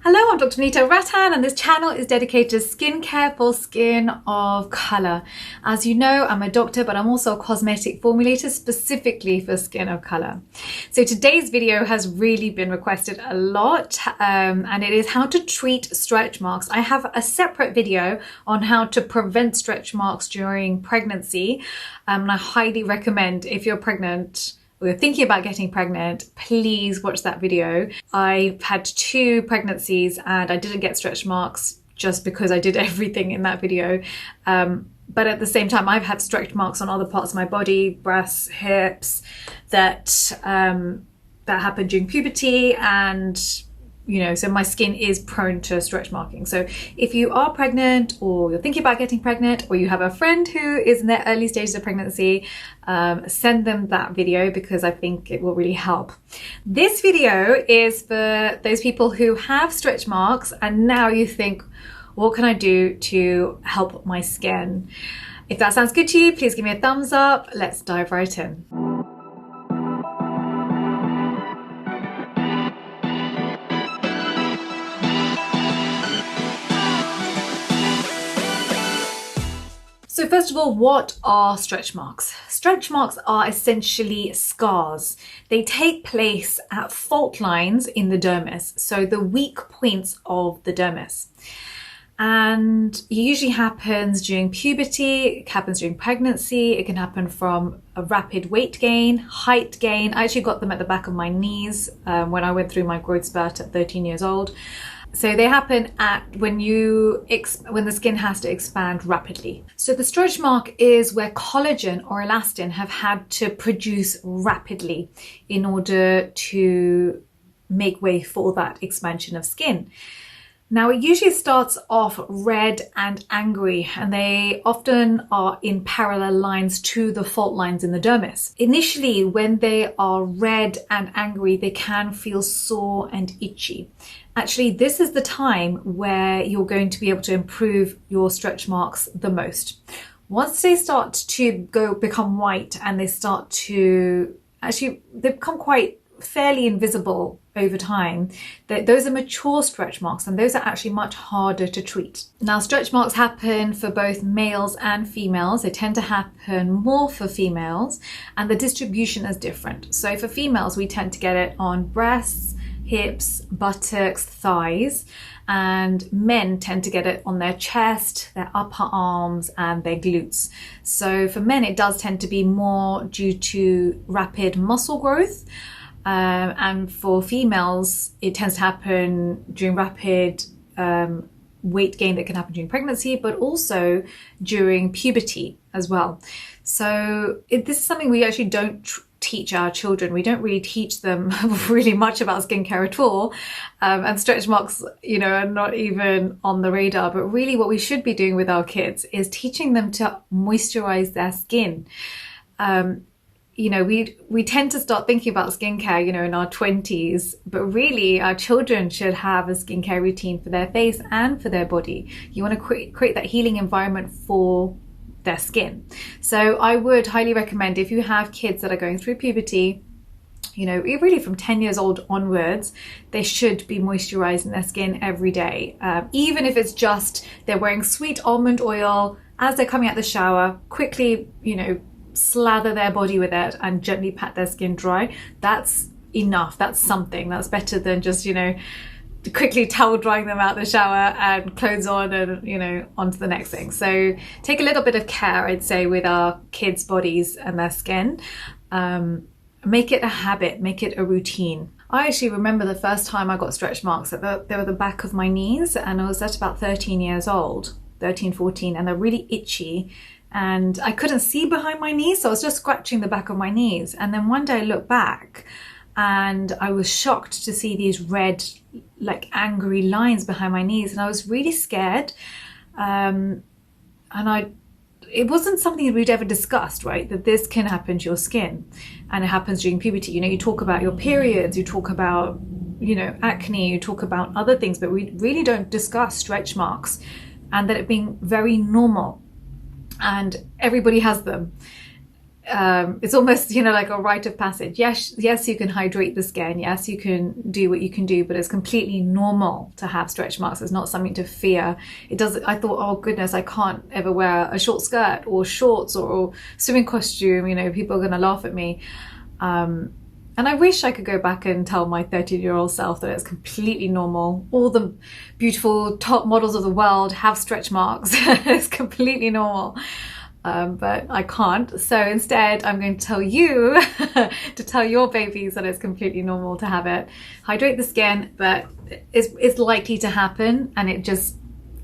Hello, I'm Dr. Vanita Rattan and this channel is dedicated to skincare for skin of colour. As you know, I'm a doctor, but I'm also a cosmetic formulator specifically for skin of colour. So today's video has really been requested a lot and it is how to treat stretch marks. I have a separate video on how to prevent stretch marks during pregnancy and I highly recommend if you're pregnant or you're thinking about getting pregnant, please watch that video. I've had 2 pregnancies and I didn't get stretch marks just because I did everything in that video. But at the same time, I've had stretch marks on other parts of my body, breasts, hips, that happened during puberty, and so my skin is prone to stretch marking. So if you are pregnant or you're thinking about getting pregnant or you have a friend who is in their early stages of pregnancy, send them that video because I think it will really help. This video is for those people who have stretch marks and now you think, what can I do to help my skin? If that sounds good to you, please give me a thumbs up. Let's dive right in. So first of all, what are stretch marks? Stretch marks are essentially scars. They take place at fault lines in the dermis, so the weak points of the dermis. And it usually happens during puberty, it happens during pregnancy, it can happen from a rapid weight gain, height gain. I actually got them at the back of my knees when I went through my growth spurt at 13 years old. So they happen when the skin has to expand rapidly. So the stretch mark is where collagen or elastin have had to produce rapidly in order to make way for that expansion of skin. Now it usually starts off red and angry, and they often are in parallel lines to the fault lines in the dermis. Initially, when they are red and angry, they can feel sore and itchy. Actually, this is the time where you're going to be able to improve your stretch marks the most. Once they start to become white and they start to they become quite fairly invisible over time, those are mature stretch marks and those are actually much harder to treat. Now, stretch marks happen for both males and females. They tend to happen more for females and the distribution is different. So for females, we tend to get it on breasts, hips, buttocks, thighs, and men tend to get it on their chest, their upper arms, and their glutes. So for men, it does tend to be more due to rapid muscle growth. And for females, it tends to happen during rapid weight gain that can happen during pregnancy, but also during puberty as well. So this is something we actually don't teach our children. We don't really teach them really much about skincare at all. And stretch marks, are not even on the radar. But really what we should be doing with our kids is teaching them to moisturize their skin. We tend to start thinking about skincare, in our 20s, but really our children should have a skincare routine for their face and for their body. You want to create that healing environment for their skin. So I would highly recommend, if you have kids that are going through puberty, really from 10 years old onwards, they should be moisturizing their skin every day. Even if it's just they're wearing sweet almond oil as they're coming out the shower, quickly, slather their body with it and gently pat their skin dry. That's enough. That's something. That's better than just, quickly towel drying them out the shower and clothes on and, on to the next thing. So take a little bit of care, I'd say, with our kids' bodies and their skin. Make it a habit, make it a routine. I actually remember the first time I got stretch marks they were the back of my knees, and I was at about 13 years old, 13, 14, and they're really itchy. And I couldn't see behind my knees, so I was just scratching the back of my knees. And then one day I looked back and I was shocked to see these red, angry lines behind my knees. And I was really scared. It wasn't something we'd ever discussed, right? That this can happen to your skin and it happens during puberty. You talk about your periods, you talk about, acne, you talk about other things, but we really don't discuss stretch marks and that it being very normal. And everybody has them. it's almost, you know, like a rite of passage. Yes, you can hydrate the skin. Yes, you can do what you can do, but it's completely normal to have stretch marks. It's not something to fear. It doesn't. I thought, oh goodness, I can't ever wear a short skirt or shorts or swimming costume. You know, people are going to laugh at me. And I wish I could go back and tell my 13-year-old self that it's completely normal. All the beautiful top models of the world have stretch marks. It's completely normal. But I can't. So instead, I'm going to tell you to tell your babies that it's completely normal to have it. Hydrate the skin, but it's likely to happen, and it just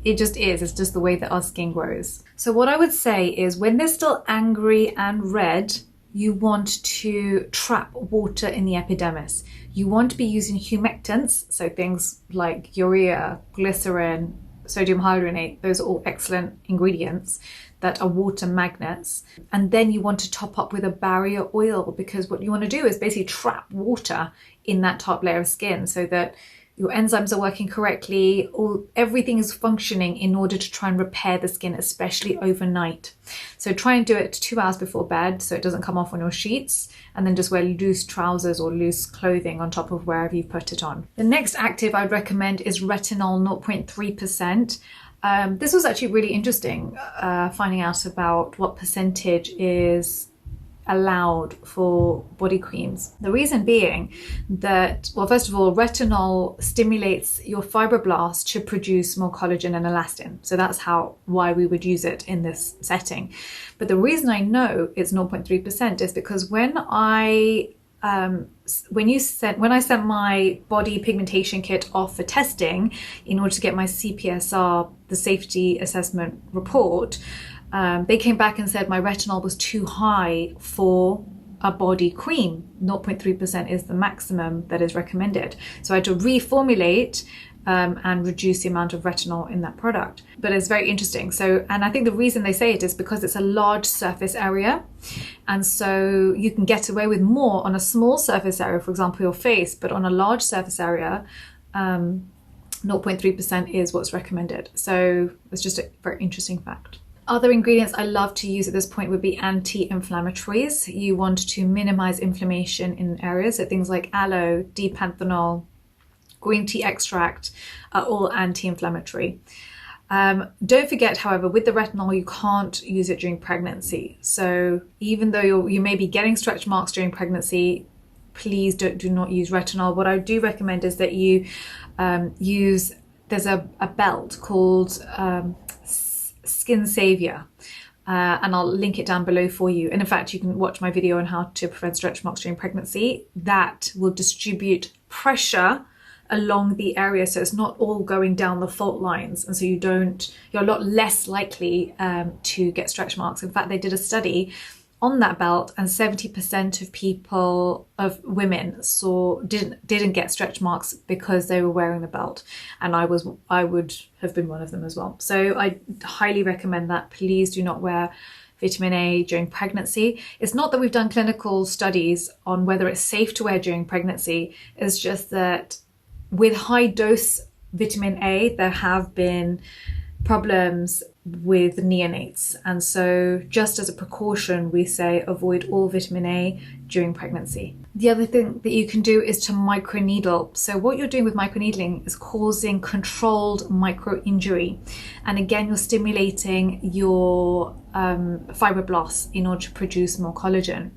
is. It's just the way that our skin grows. So what I would say is, when they're still angry and red, you want to trap water in the epidermis. You want to be using humectants, so things like urea, glycerin, sodium hyaluronate. Those are all excellent ingredients that are water magnets. And then you want to top up with a barrier oil, because what you want to do is basically trap water in that top layer of skin so that your enzymes are working correctly, everything is functioning in order to try and repair the skin, especially overnight. So try and do it 2 hours before bed so it doesn't come off on your sheets, and then just wear loose trousers or loose clothing on top of wherever you put it on. The next active I'd recommend is Retinol 0.3%. This was actually really interesting, finding out about what percentage is allowed for body creams. The reason being that, well, first of all, retinol stimulates your fibroblasts to produce more collagen and elastin. So that's why we would use it in this setting. But the reason I know it's 0.3% is because when I sent my body pigmentation kit off for testing in order to get my CPSR, the safety assessment report, they came back and said my retinol was too high for a body cream. 0.3% is the maximum that is recommended. So I had to reformulate and reduce the amount of retinol in that product. But it's very interesting. So, and I think the reason they say it is because it's a large surface area. And so you can get away with more on a small surface area, for example, your face, but on a large surface area, 0.3% is what's recommended. So it's just a very interesting fact. Other ingredients I love to use at this point would be anti-inflammatories. You want to minimize inflammation in areas, so things like aloe, D-panthenol, green tea extract are all anti-inflammatory. Don't forget, however, with the retinol, you can't use it during pregnancy. So even though you may be getting stretch marks during pregnancy, please do not use retinol. What I do recommend is that you there's a belt called Skin Savior, and I'll link it down below for you. And in fact, you can watch my video on how to prevent stretch marks during pregnancy. That will distribute pressure along the area, so it's not all going down the fault lines, and so you're a lot less likely to get stretch marks. In fact, they did a study on that belt, and 70% of women didn't get stretch marks because they were wearing the belt, and I would have been one of them as well. So I highly recommend that. Please do not wear vitamin A during pregnancy. It's not that we've done clinical studies on whether it's safe to wear during pregnancy. It's just that with high dose vitamin A, there have been problems with neonates, and so just as a precaution we say avoid all vitamin A during pregnancy. The other thing that you can do is to microneedle. So what you're doing with microneedling is causing controlled micro injury, and again you're stimulating your fibroblasts in order to produce more collagen,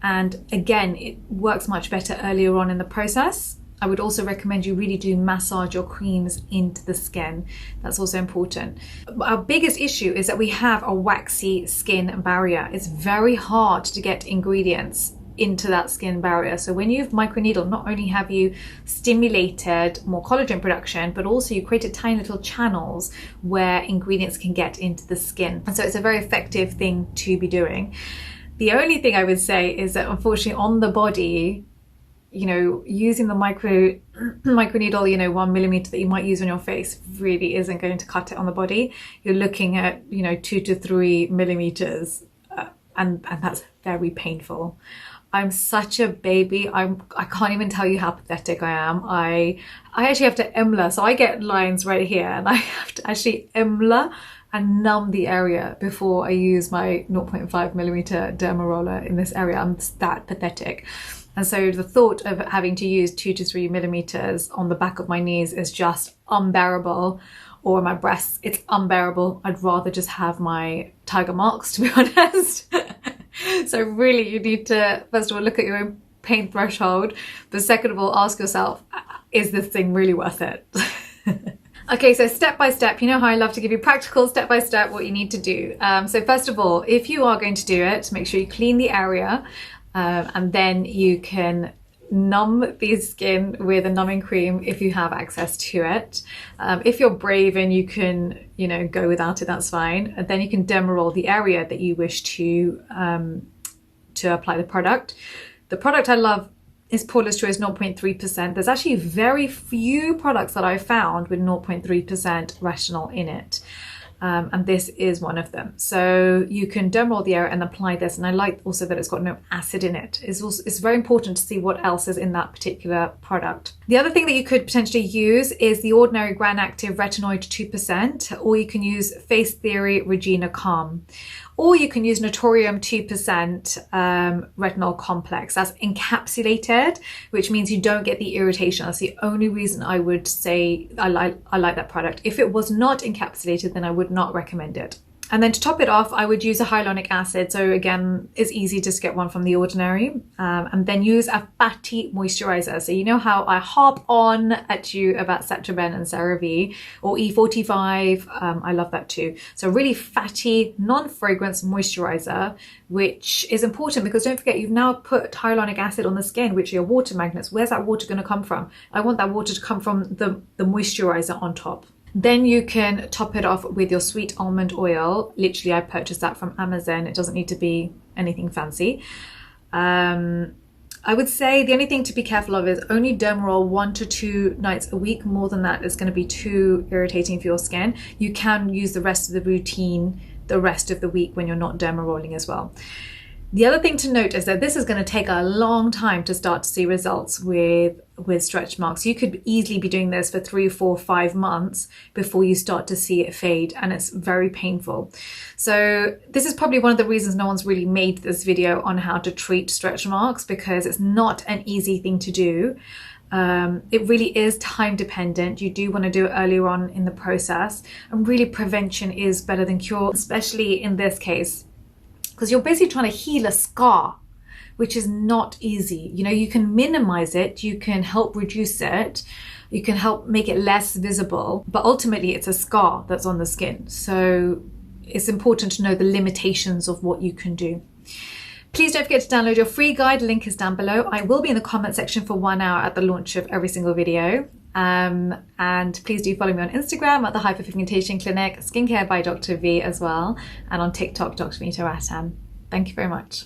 and again it works much better earlier on in the process. I would also recommend you really do massage your creams into the skin. That's also important. Our biggest issue is that we have a waxy skin barrier. It's very hard to get ingredients into that skin barrier. So when you've microneedled, not only have you stimulated more collagen production, but also you created tiny little channels where ingredients can get into the skin. And so it's a very effective thing to be doing. The only thing I would say is that unfortunately on the body, you know, using the microneedle, you know, 1 millimeter that you might use on your face really isn't going to cut it on the body. You're looking at, you know, 2 to 3 millimeters, and that's very painful. I'm such a baby. I can't even tell you how pathetic I am. I actually have to EMLA, so I get lines right here, and I have to actually EMLA and numb the area before I use my 0.5mm derma roller in this area. I'm that pathetic. And so the thought of having to use 2 to 3 millimeters on the back of my knees is just unbearable, or my breasts, it's unbearable. I'd rather just have my tiger marks, to be honest. So really you need to, first of all, look at your own pain threshold, but second of all, ask yourself, is this thing really worth it? Okay, so step by step, you know how I love to give you practical step by step what you need to do. So first of all, if you are going to do it, make sure you clean the area, and then you can numb the skin with a numbing cream if you have access to it. If you're brave and you can, you know, go without it, that's fine. And then you can derma roll the area that you wish to apply the product. The product I love is Paula's Choice 0.3%. There's actually very few products that I've found with 0.3% retinol in it. And this is one of them. So you can derma roll the area and apply this. And I like also that it's got no acid in it. It's very important to see what else is in that particular product. The other thing that you could potentially use is the ordinary Gran Active Retinoid 2%, or you can use Face Theory Regina Calm. Or you can use Naturium 2% retinol complex. That's encapsulated, which means you don't get the irritation. That's the only reason I would say I like that product. If it was not encapsulated, then I would not recommend it. And then to top it off, I would use a hyaluronic acid. So again, it's easy to get one from the ordinary. And then use a fatty moisturizer. So you know how I harp on at you about Cetraben and CeraVe, or E45. I love that too. So really fatty, non-fragrance moisturizer, which is important because don't forget, you've now put hyaluronic acid on the skin, which are your water magnets. Where's that water going to come from? I want that water to come from the moisturizer on top. Then you can top it off with your sweet almond oil. Literally, I purchased that from Amazon. It doesn't need to be anything fancy. I would say the only thing to be careful of is only derma roll 1 to 2 nights a week. More than that is going to be too irritating for your skin. You can use the rest of the routine the rest of the week when you're not derma rolling as well. The other thing to note is that this is going to take a long time to start to see results with stretch marks. You could easily be doing this for 3, 4, 5 months before you start to see it fade, and it's very painful. So this is probably one of the reasons no one's really made this video on how to treat stretch marks, because it's not an easy thing to do. It really is time dependent. You do want to do it earlier on in the process, and really prevention is better than cure, especially in this case, because you're basically trying to heal a scar, which is not easy. You know, you can minimize it, you can help reduce it, you can help make it less visible, but ultimately it's a scar that's on the skin. So it's important to know the limitations of what you can do. Please don't forget to download your free guide. Link is down below. I will be in the comment section for 1 hour at the launch of every single video. And please do follow me on Instagram at the Hyperpigmentation Clinic, Skincare by Dr. V as well, and on TikTok, Dr. Vanita Rattan. Thank you very much.